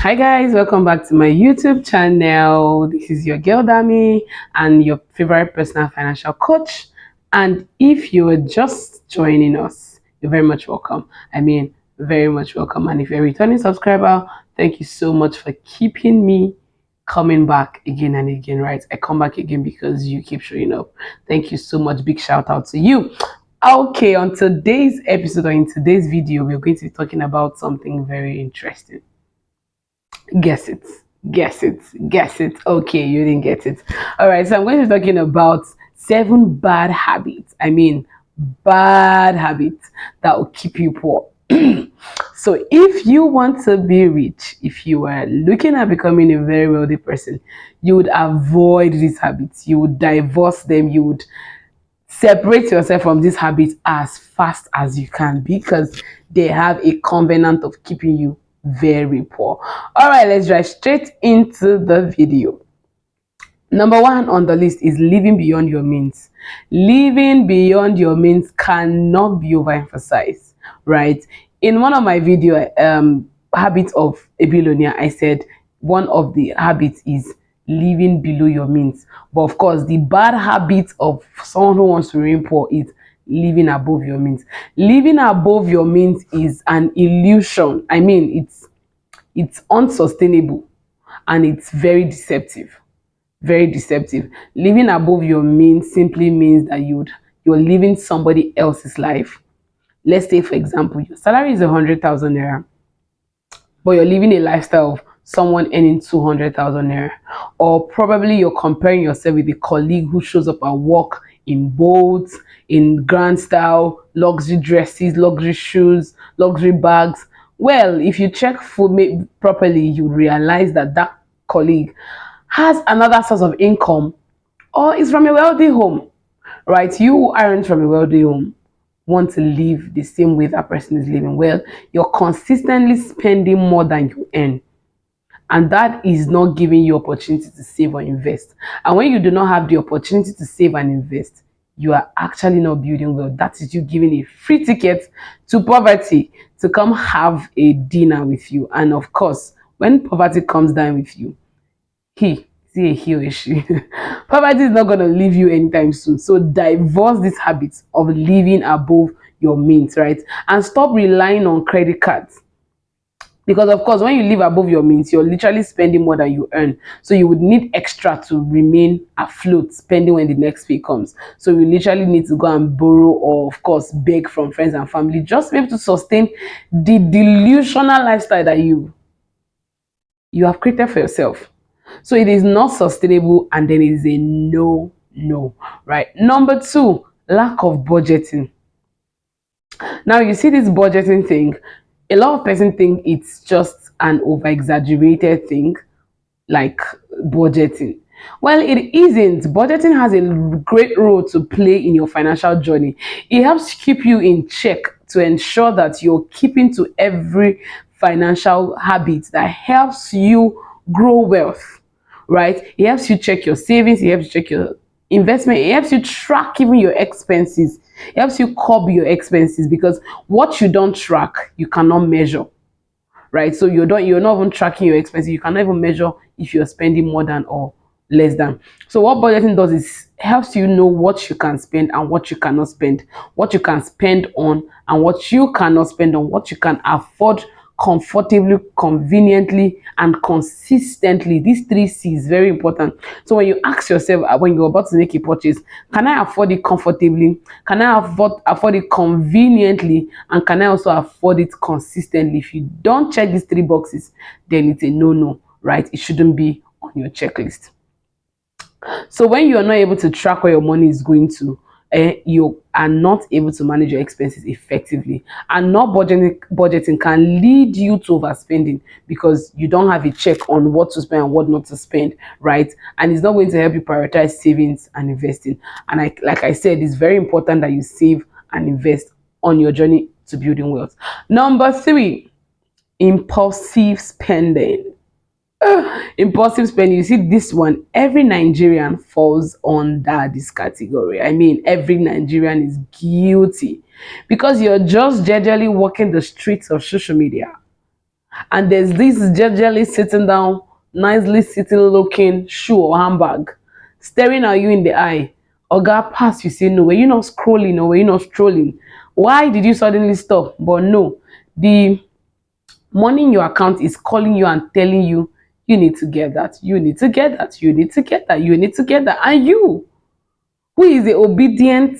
Hi guys, welcome back to my YouTube channel. This is your girl Dami and your favorite personal financial coach. And if you are just joining us, you're very much welcome. Very much welcome. And if you're a returning subscriber, thank you so much for keeping me coming back again and again, right? I come back again because you keep showing up. Thank you so much. Big shout out to you. Okay, on today's episode or in today's video, we're going to be talking about something very interesting. Guess it. Guess it. Guess it. Okay, you didn't get it. All right, so I'm going to be talking about 7 bad habits. Bad habits that will keep you poor. So, if you want to be rich, if you are looking at becoming a very wealthy person, you would avoid these habits. You would divorce them. You would separate yourself from these habits as fast as you can because they have a covenant of keeping you very poor. All right, let's dive straight into the video. Number one on the list is living beyond your means. Living beyond your means cannot be overemphasized, right? In one of my video, habits of a billionaire, I said one of the habits is living below your means. But of course, the bad habit of someone who wants to remain poor is living above your means. Living above your means is an illusion. It's unsustainable and it's very deceptive. Very deceptive. Living above your means simply means that you're living somebody else's life. Let's say, for example, your salary is 100,000 naira, but you're living a lifestyle of someone earning 200,000 naira. Or probably you're comparing yourself with a colleague who shows up at work in boats, in grand style, luxury dresses, luxury shoes, luxury bags. Well, if you check food properly, you realize that that colleague has another source of income or is from a wealthy home, right? You who aren't from a wealthy home want to live the same way that person is living. Well, you're consistently spending more than you earn, and that is not giving you opportunity to save or invest. And when you do not have the opportunity to save and invest, you are actually not building wealth. That is you giving a free ticket to poverty to come have a dinner with you. And of course, when poverty comes down with you, he or she poverty is not going to leave you anytime soon. So divorce this habit of living above your means, right? And stop relying on credit cards, because of course when you live above your means, you're literally spending more than you earn, so you would need extra to remain afloat, spending when the next pay comes. So you literally need to go and borrow or of course beg from friends and family just to be able to sustain the delusional lifestyle that you have created for yourself. So it is not sustainable, and then it is a no, right? Number two, lack of budgeting. Now you see this budgeting thing, a lot of person think it's just an over exaggerated thing, like budgeting. Well, it isn't. Budgeting has a great role to play in your financial journey. It helps keep you in check to ensure that you're keeping to every financial habit that helps you grow wealth, right? It helps you check your savings, it helps you check your investment, it helps you track even your expenses, it helps you curb your expenses, because what you don't track, you cannot measure, right? So you're not even tracking your expenses. You cannot even measure if you're spending more than or less than. So what budgeting does is helps you know what you can spend and what you cannot spend, what you can spend on and what you cannot spend on, what you can afford comfortably, conveniently, and consistently. These 3 C's very important. So when you ask yourself when you're about to make a purchase, can I afford it comfortably? Can I afford it conveniently? And can I also afford it consistently? If you don't check these 3 boxes, then it's a no, right? It shouldn't be on your checklist. So when you are not able to track where your money is going to, you are not able to manage your expenses effectively. And not budgeting can lead you to overspending because you don't have a check on what to spend and what not to spend, right? And it's not going to help you prioritize savings and investing. And like I said, it's very important that you save and invest on your journey to building wealth. Number three, impulsive spending. Impulsive spending, you see this one, every Nigerian falls under this category. Every Nigerian is guilty because you're just gingerly walking the streets of social media and there's this gingerly sitting down, nicely sitting looking shoe or handbag staring at you in the eye. Oga pass, you say no. Were you not scrolling or were you not strolling? Why did you suddenly stop? But no, the money in your account is calling you and telling you, you need to get that, you need to get that, you need to get that, you need to get that. And you, who is the obedient,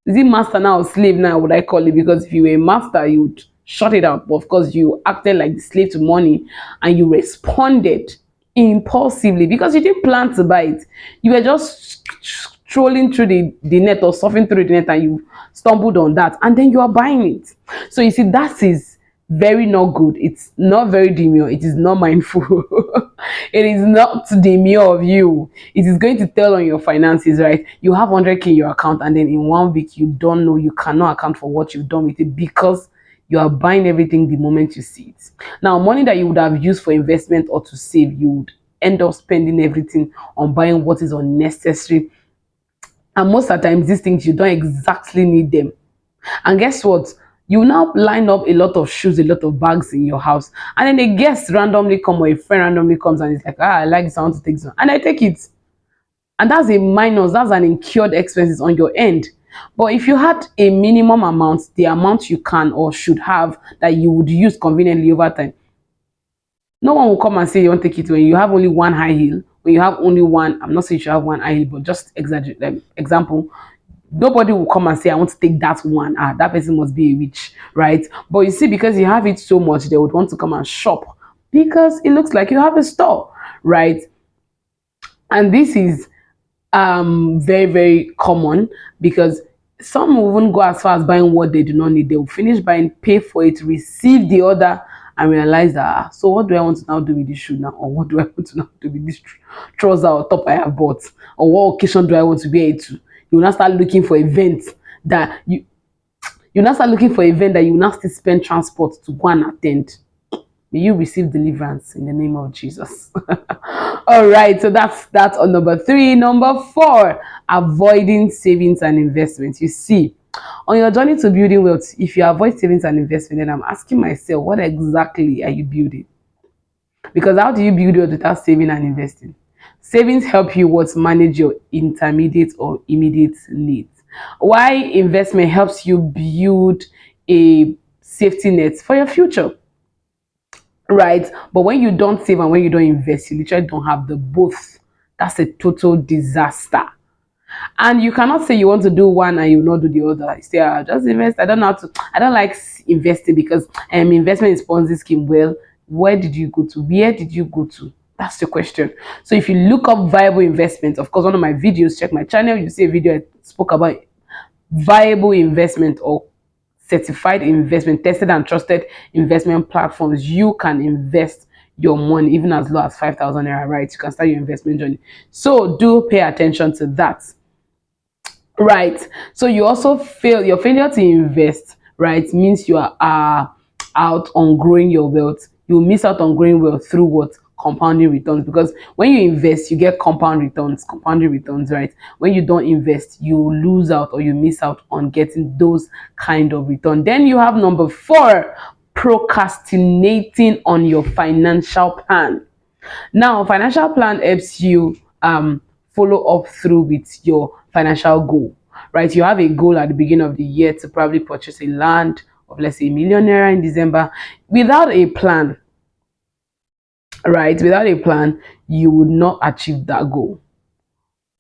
is it master now or slave now, would I call it? Because if you were a master, you would shut it out. But of course, you acted like the slave to money and you responded impulsively because you didn't plan to buy it. You were just strolling through the net or surfing through the net and you stumbled on that and then you are buying it. So you see, that is very not good. It's not very demure. It is not mindful. It is not demure of you. It is going to tell on your finances, right? You have 100K in your account, and then in 1 week, you don't know, you cannot account for what you've done with it because you are buying everything the moment you see it. Now, money that you would have used for investment or to save, you would end up spending everything on buying what is unnecessary. And most of the times, these things you don't exactly need them. And guess what? You now line up a lot of shoes, a lot of bags in your house, and then a guest randomly come or a friend randomly comes and it's like, I like this, I want to take this one, and I take it. And that's a minus, that's an incurred expenses on your end. But if you had a minimum amount, the amount you can or should have that you would use conveniently over time, no one will come and say you won't take it when you have only one high heel, when you have only one. I'm not saying you should have one high heel, but just exaggerate, like, example, nobody will come and say I want to take that one. That person must be a witch, right? But you see, because you have it so much, they would want to come and shop because it looks like you have a store, right? And this is very very common because some will even go as far as buying what they do not need. They will finish buying, pay for it, receive the order, and realize that, so what do I want to now do with this shoe now, or what do I want to now do with this trouser or top I have bought, or what occasion do I want to wear it to? You will now start looking for events that you now start looking for event that you will now still spend transport to go and attend. May you receive deliverance in the name of Jesus. All right, so that's that on number 3. Number 4, avoiding savings and investments. You see, on your journey to building wealth, if you avoid savings and investment, then I'm asking myself, what exactly are you building? Because how do you build wealth without saving and investing? Savings help you what manage your intermediate or immediate needs. Why investment helps you build a safety net for your future, right? But when you don't save and when you don't invest, you literally don't have the both. That's a total disaster. And you cannot say you want to do one and you will not do the other. You say, just invest. I don't know how to. I don't like investing because investment is Ponzi scheme. Well, where did you go to? Where did you go to? That's the question. So if you look up viable investments, of course, one of my videos, check my channel. You see a video I spoke about viable investment or certified investment, tested and trusted investment platforms. You can invest your money even as low as 5,000 naira, right? You can start your investment journey. So do pay attention to that. Right. So you also fail, your failure to invest, right, means you are out on growing your wealth. You miss out on growing wealth through what? Compounding returns. Because when you invest, you get compounding returns, right? When you don't invest, you lose out or you miss out on getting those kind of return. Then you have number 4, procrastinating on your financial plan. Now, financial plan helps you follow up through with your financial goal, right? You have a goal at the beginning of the year to probably purchase a land of, let's say, ₦1 million in December. Without a plan, right? Without a plan, you would not achieve that goal.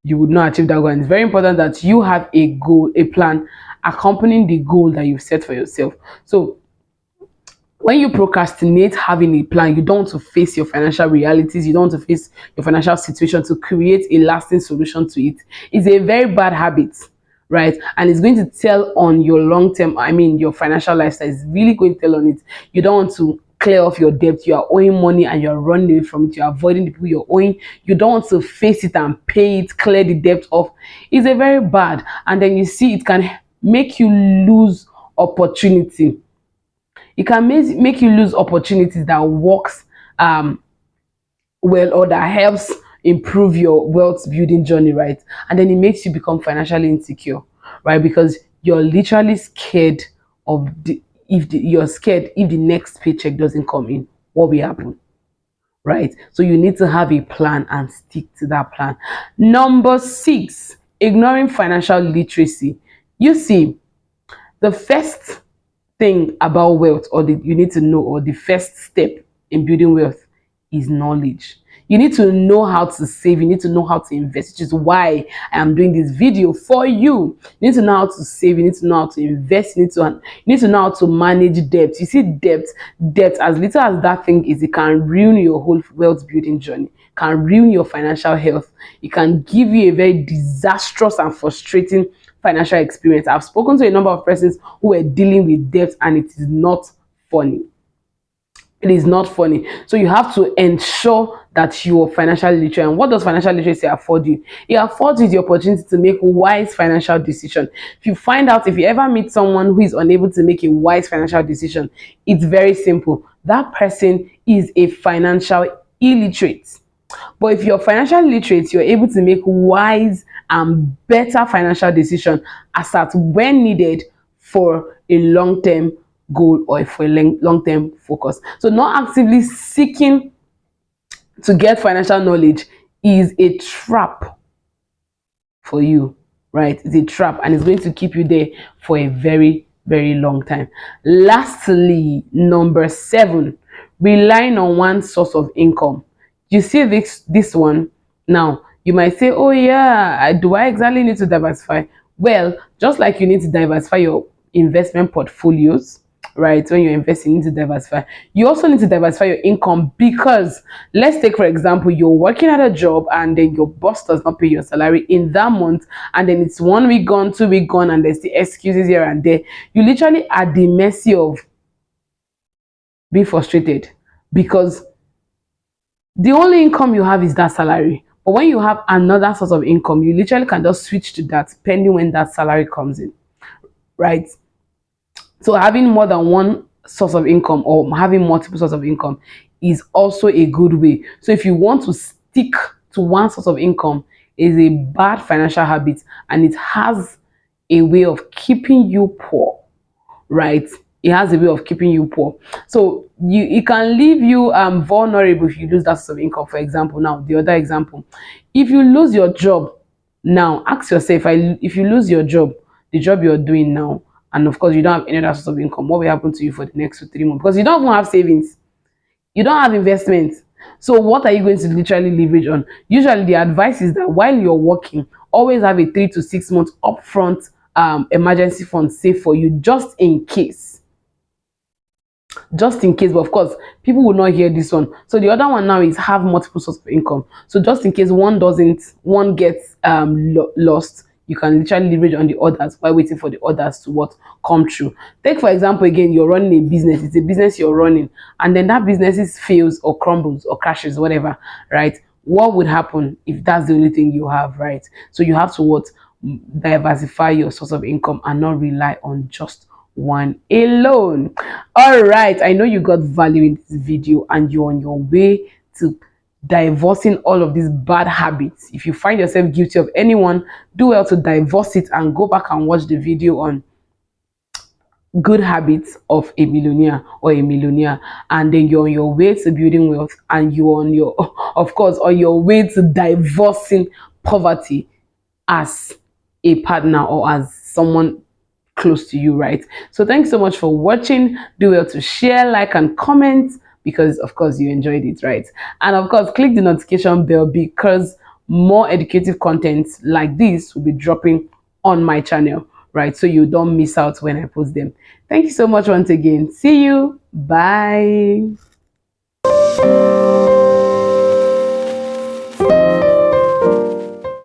You would not achieve that goal. And it's very important that you have a goal, a plan accompanying the goal that you've set for yourself. So when you procrastinate having a plan, you don't want to face your financial realities, you don't want to face your financial situation to create a lasting solution to it. It's a very bad habit, right? And it's going to tell on your long term, your financial lifestyle. It's really going to tell on it. You don't want to clear off your debt. You are owing money and you're running away from it. You're avoiding the people you're owing. You don't want to face it and pay it, clear the debt off. It's a very bad. And then you see, it can make you lose opportunity. It can make you lose opportunities that works well or that helps improve your wealth building journey, right? And then it makes you become financially insecure, right? Because you're literally scared of if you're scared if the next paycheck doesn't come in, what will happen? Right? So you need to have a plan and stick to that plan. Number 6, ignoring financial literacy. You see, the first thing about wealth, or you need to know, or the first step in building wealth, is knowledge. You need to know how to save, you need to know how to invest, which is why I am doing this video for you. You need to know how to save, you need to know how to invest, you need to know how to manage debt. You see, debt, as little as that thing is, it can ruin your whole wealth building journey, can ruin your financial health. It can give you a very disastrous and frustrating financial experience. I've spoken to a number of persons who were dealing with debt, and it is not funny. It is not funny. So you have to ensure that you are financially literate. And what does financial literacy afford you? It affords you the opportunity to make wise financial decisions. If you ever meet someone who is unable to make a wise financial decision, it's very simple. That person is a financial illiterate. But if you're financially literate, you're able to make wise and better financial decisions as at when needed for a long-term goal or for a long-term focus. So not actively seeking to get financial knowledge is a trap for you, right? It's a trap, and it's going to keep you there for a very, very long time. Lastly, number 7, relying on one source of income. You see this one now. You might say, oh yeah, do I exactly need to diversify? Well, just like you need to diversify your investment portfolios, right? When you're investing, you need to diversify. You also need to diversify your income, because let's take, for example, you're working at a job and then your boss does not pay your salary in that month, and then it's 1 week gone, 2 week gone, and there's the excuses here and there. You literally are at the mercy of being frustrated, because the only income you have is that salary. But when you have another source of income, you literally can just switch to that depending when that salary comes in, right? So having more than one source of income, or having multiple sources of income, is also a good way. So if you want to stick to one source of income, is a bad financial habit, and it has a way of keeping you poor, right? It has a way of keeping you poor. So it can leave you vulnerable if you lose that source of income. For example, now the other example, if you lose your job, now ask yourself, if you lose your job, the job you're doing now, and of course you don't have any other source of income, what will happen to you for the next 2 3 months? Because you don't even have savings, you don't have investments. So what are you going to literally leverage on? Usually the advice is that while you're working, always have a 3 to 6 months upfront emergency fund saved for you, just in case. Just in case. But of course, people will not hear this one. So the other one now is have multiple sources of income. So just in case one gets lost, you can literally leverage on the others while waiting for the others to come true. Take for example, again, you're running a business. It's a business you're running, and then that business fails or crumbles or crashes, whatever, right? What would happen if that's the only thing you have, right? So you have to diversify your source of income and not rely on just one alone. All right, I know you got value in this video, and you're on your way to divorcing all of these bad habits. If you find yourself guilty of anyone, do well to divorce it and go back and watch the video on good habits of a millionaire or a millionaire, and then you're on your way to building wealth, and you're on your of course on your way to divorcing poverty as a partner or as someone close to you, right? So thanks so much for watching. Do well to share, like, and comment, because of course you enjoyed it, right? And of course click the notification bell, because more educative content like this will be dropping on my channel, right? So you don't miss out when I post them. Thank you so much once again. See you. Bye.